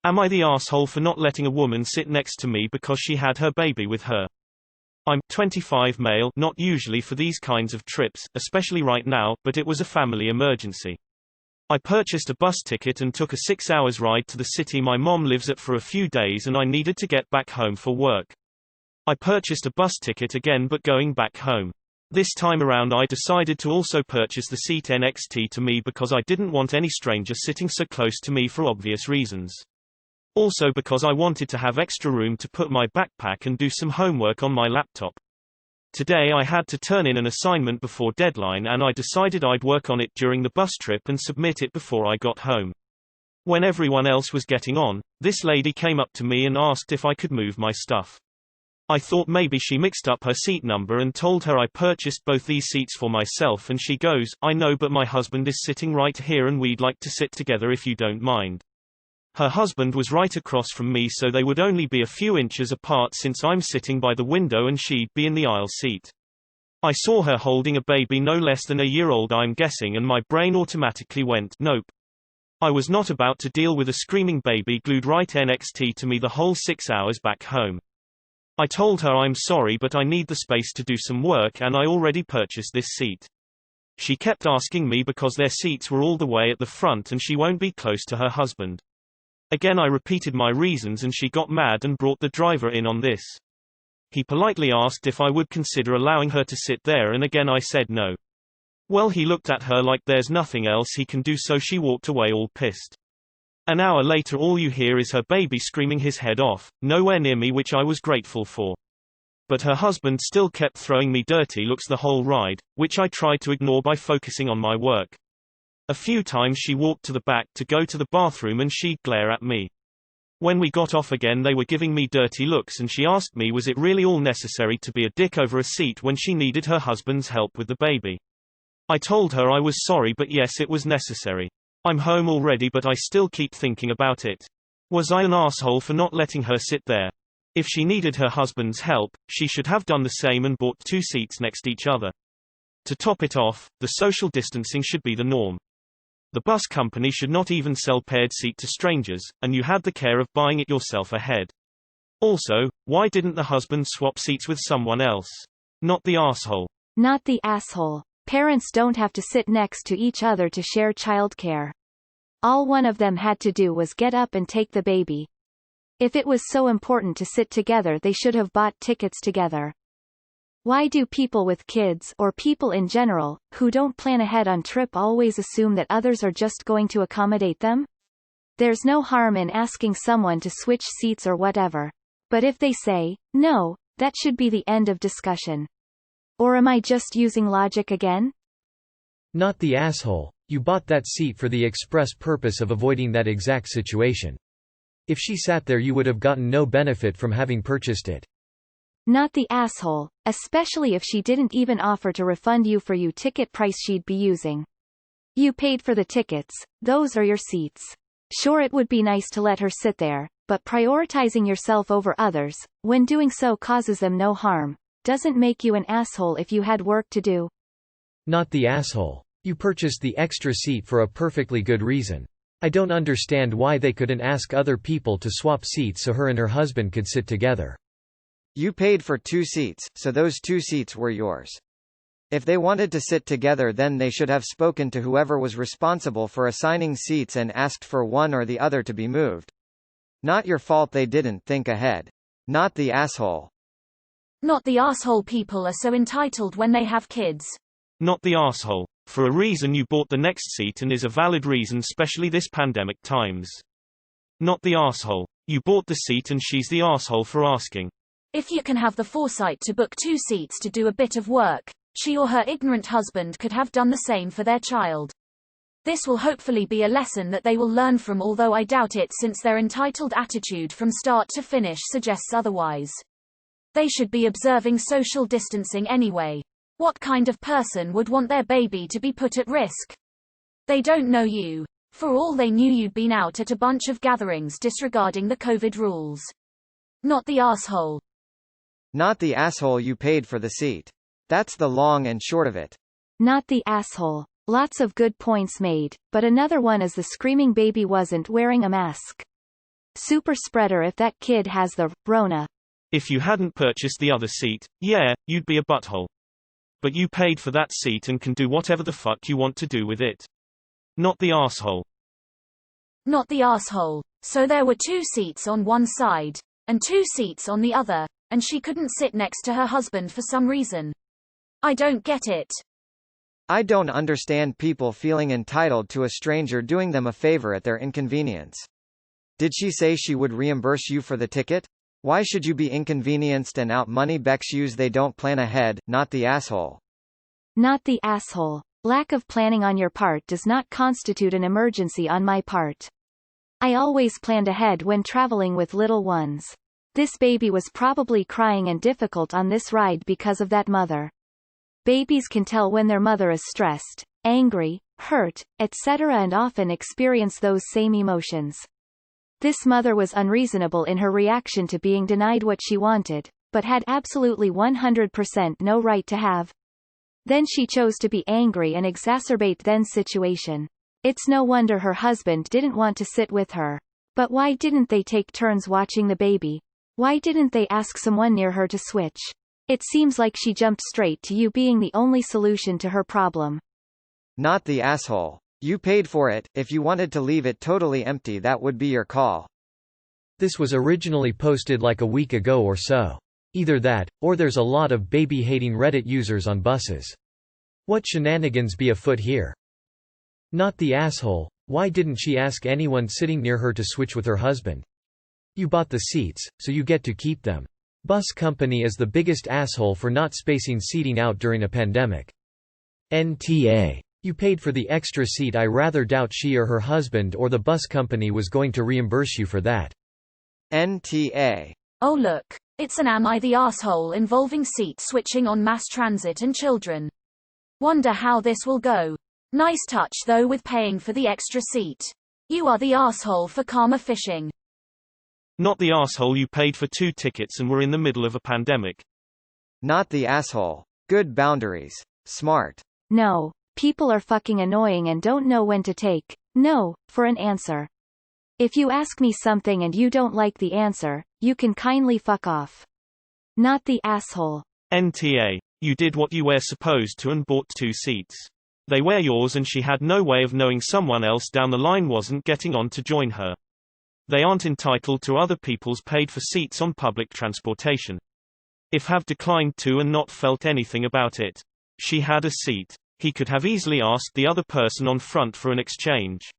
Am I the asshole for not letting a woman sit next to me because she had her baby with her? I'm 25 male, not usually for these kinds of trips, especially right now, but it was a family emergency. I purchased a bus ticket and took a 6 hours ride to the city my mom lives at for a few days, and I needed to get back home for work. I purchased a bus ticket again, but going back home. This time around I decided to also purchase the seat next to me because I didn't want any stranger sitting so close to me for obvious reasons. Also because I wanted to have extra room to put my backpack and do some homework on my laptop. Today I had to turn in an assignment before deadline, and I decided I'd work on it during the bus trip and submit it before I got home. When everyone else was getting on, this lady came up to me and asked if I could move my stuff. I thought maybe she mixed up her seat number and told her I purchased both these seats for myself, and she goes, "I know, but my husband is sitting right here and we'd like to sit together if you don't mind." Her husband was right across from me, so they would only be a few inches apart since I'm sitting by the window and she'd be in the aisle seat. I saw her holding a baby no less than a year old, I'm guessing, and my brain automatically went, nope. I was not about to deal with a screaming baby glued right next to me the whole 6 hours back home. I told her I'm sorry, but I need the space to do some work and I already purchased this seat. She kept asking me because their seats were all the way at the front and she won't be close to her husband. Again I repeated my reasons and she got mad and brought the driver in on this. He politely asked if I would consider allowing her to sit there, and again I said no. Well, he looked at her like there's nothing else he can do, so she walked away all pissed. An hour later all you hear is her baby screaming his head off, nowhere near me, which I was grateful for. But her husband still kept throwing me dirty looks the whole ride, which I tried to ignore by focusing on my work. A few times she walked to the back to go to the bathroom and she'd glare at me. When we got off again they were giving me dirty looks, and she asked me was it really all necessary to be a dick over a seat when she needed her husband's help with the baby. I told her I was sorry, but yes, it was necessary. I'm home already, but I still keep thinking about it. Was I an asshole for not letting her sit there? If she needed her husband's help, she should have done the same and bought 2 seats next to each other. To top it off, the social distancing should be the norm. The bus company should not even sell paired seat to strangers, and you had the care of buying it yourself ahead. Also, why didn't the husband swap seats with someone else? Not the asshole. Not the asshole. Parents don't have to sit next to each other to share childcare. All one of them had to do was get up and take the baby. If it was so important to sit together, they should have bought tickets together. Why do people with kids, or people in general, who don't plan ahead on trip, always assume that others are just going to accommodate them? There's no harm in asking someone to switch seats or whatever. But if they say, no, that should be the end of discussion. Or am I just using logic again? Not the asshole. You bought that seat for the express purpose of avoiding that exact situation. If she sat there, you would have gotten no benefit from having purchased it. Not the asshole, especially if she didn't even offer to refund you for your ticket price she'd be using. You paid for the tickets, those are your seats. Sure, it would be nice to let her sit there, but prioritizing yourself over others, when doing so causes them no harm, doesn't make you an asshole if you had work to do. Not the asshole. You purchased the extra seat for a perfectly good reason. I don't understand why they couldn't ask other people to swap seats so her and her husband could sit together. You paid for 2 seats, so those 2 seats were yours. If they wanted to sit together, then they should have spoken to whoever was responsible for assigning seats and asked for one or the other to be moved. Not your fault they didn't think ahead. Not the asshole. Not the asshole. People are so entitled when they have kids. Not the asshole. For a reason you bought the next seat, and is a valid reason, especially this pandemic times. Not the asshole. You bought the seat and she's the asshole for asking. If you can have the foresight to book 2 seats to do a bit of work, she or her ignorant husband could have done the same for their child. This will hopefully be a lesson that they will learn from, although I doubt it since their entitled attitude from start to finish suggests otherwise. They should be observing social distancing anyway. What kind of person would want their baby to be put at risk? They don't know you. For all they knew, you'd been out at a bunch of gatherings disregarding the COVID rules. Not the asshole. Not the asshole. You paid for the seat. That's the long and short of it. Not the asshole. Lots of good points made, but another one is the screaming baby wasn't wearing a mask. super spreader if that kid has the Rona. If you hadn't purchased the other seat, yeah, you'd be a butthole. But you paid for that seat and can do whatever the fuck you want to do with it. Not the asshole. Not the asshole. So there were 2 seats on one side, and 2 seats on the other, and she couldn't sit next to her husband for some reason. I don't get it. I don't understand people feeling entitled to a stranger doing them a favor at their inconvenience. Did she say she would reimburse you for the ticket? Why should you be inconvenienced and out money Becks they don't plan ahead, not the asshole. Not the asshole. Lack of planning on your part does not constitute an emergency on my part. I always planned ahead when traveling with little ones. This baby was probably crying and difficult on this ride because of that mother. Babies can tell when their mother is stressed, angry, hurt, etc. and often experience those same emotions. This mother was unreasonable in her reaction to being denied what she wanted, but had absolutely 100% no right to have. Then she chose to be angry and exacerbate then situation. It's no wonder her husband didn't want to sit with her. But why didn't they take turns watching the baby? Why didn't they ask someone near her to switch? It seems like she jumped straight to you being the only solution to her problem. Not the asshole. You paid for it. If you wanted to leave it totally empty, that would be your call. This was originally posted like a week ago or so. Either that, or there's a lot of baby-hating Reddit users on buses. What shenanigans be afoot here? Not the asshole. Why didn't she ask anyone sitting near her to switch with her husband? You bought the seats, so you get to keep them. Bus company is the biggest asshole for not spacing seating out during a pandemic. NTA. You paid for the extra seat. I rather doubt she or her husband or the bus company was going to reimburse you for that. NTA. Oh look, it's an Am I the Asshole involving seat switching on mass transit and children. Wonder how this will go. Nice touch though with paying for the extra seat. You are the asshole for karma fishing. Not the asshole. You paid for 2 tickets and were in the middle of a pandemic. Not the asshole. Good boundaries. Smart. No. People are fucking annoying and don't know when to take no for an answer. If you ask me something and you don't like the answer, you can kindly fuck off. Not the asshole. NTA. You did what you were supposed to and bought 2 seats. They were yours and she had no way of knowing someone else down the line wasn't getting on to join her. They aren't entitled to other people's paid for seats on public transportation. If have declined to and not felt anything about it. She had a seat. He could have easily asked the other person on front for an exchange.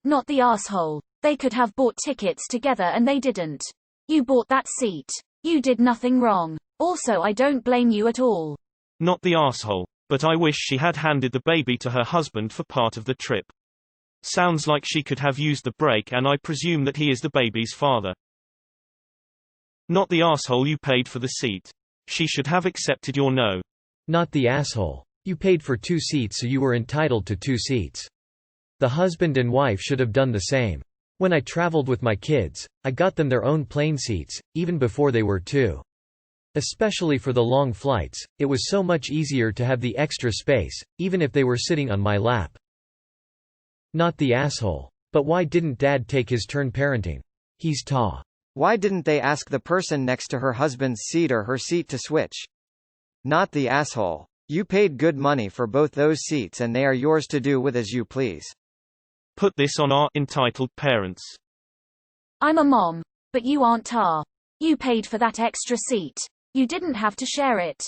Not the asshole. They could have bought tickets together and they didn't. You bought that seat. You did nothing wrong. Also, I don't blame you at all. Not the asshole. But I wish she had handed the baby to her husband for part of the trip. Sounds like she could have used the break and I presume that he is the baby's father. Not the asshole. You paid for the seat. She should have accepted your no. Not the asshole. You paid for 2 seats, so you were entitled to 2 seats. The husband and wife should have done the same. When I traveled with my kids, I got them their own plane seats, even before they were 2. Especially for the long flights, it was so much easier to have the extra space, even if they were sitting on my lap. Not the asshole. But why didn't dad take his turn parenting? He's tall. Why didn't they ask the person next to her husband's seat or her seat to switch? Not the asshole. You paid good money for both those seats and they are yours to do with as you please. Put this on our entitled parents. I'm a mom, but you aren't tar. You paid for that extra seat. You didn't have to share it.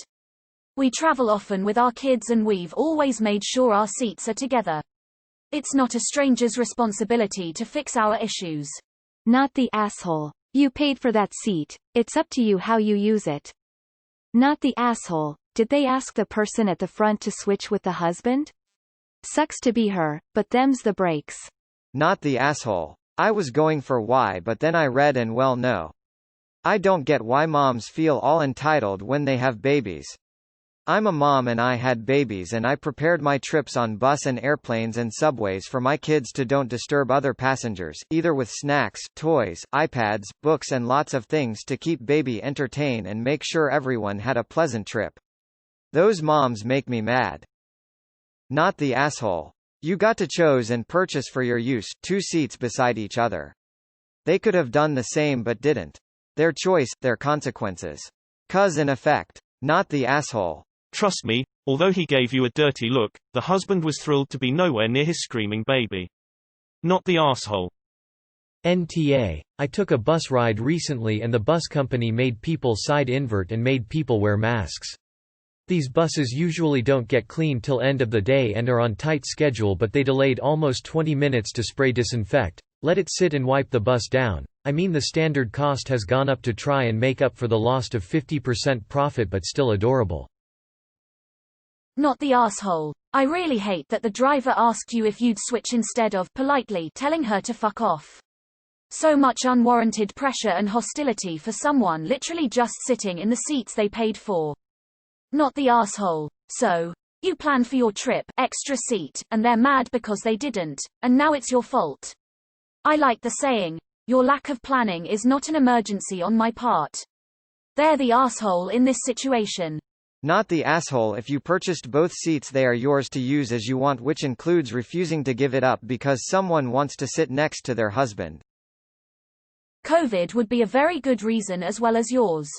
We travel often with our kids and we've always made sure our seats are together. It's not a stranger's responsibility to fix our issues. Not the asshole. You paid for that seat. It's up to you how you use it. Not the asshole. Did they ask the person at the front to switch with the husband? Sucks to be her, but them's the breaks. Not the asshole. I was going for why, but then I read and well no. I don't get why moms feel all entitled when they have babies. I'm a mom and I had babies and I prepared my trips on bus and airplanes and subways for my kids to don't disturb other passengers, either with snacks, toys, iPads, books and lots of things to keep baby entertained and make sure everyone had a pleasant trip. Those moms make me mad. Not the asshole. You got to choose and purchase for your use, 2 seats beside each other. They could have done the same but didn't. Their choice, their consequences. Cause and effect. Not the asshole. Trust me, although he gave you a dirty look, the husband was thrilled to be nowhere near his screaming baby. Not the asshole. NTA. I took a bus ride recently and the bus company made people side invert and made people wear masks. These buses usually don't get cleaned till end of the day and are on tight schedule, but they delayed almost 20 minutes to spray disinfect, let it sit and wipe the bus down. I mean, the standard cost has gone up to try and make up for the loss of 50% profit, but still adorable. Not the asshole. I really hate that the driver asked you if you'd switch instead of politely telling her to fuck off. So much unwarranted pressure and hostility for someone literally just sitting in the seats they paid for. Not the asshole. So, you plan for your trip, extra seat, and they're mad because they didn't, and now it's your fault. I like the saying, your lack of planning is not an emergency on my part. They're the asshole in this situation. Not the asshole. If you purchased both seats, they are yours to use as you want, which includes refusing to give it up because someone wants to sit next to their husband. COVID would be a very good reason as well as yours.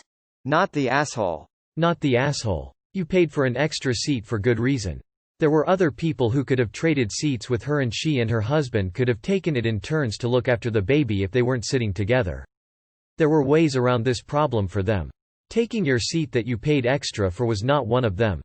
Not the asshole. Not the asshole. You paid for an extra seat for good reason. There were other people who could have traded seats with her, and she and her husband could have taken it in turns to look after the baby if they weren't sitting together. There were ways around this problem for them. Taking your seat that you paid extra for was not one of them.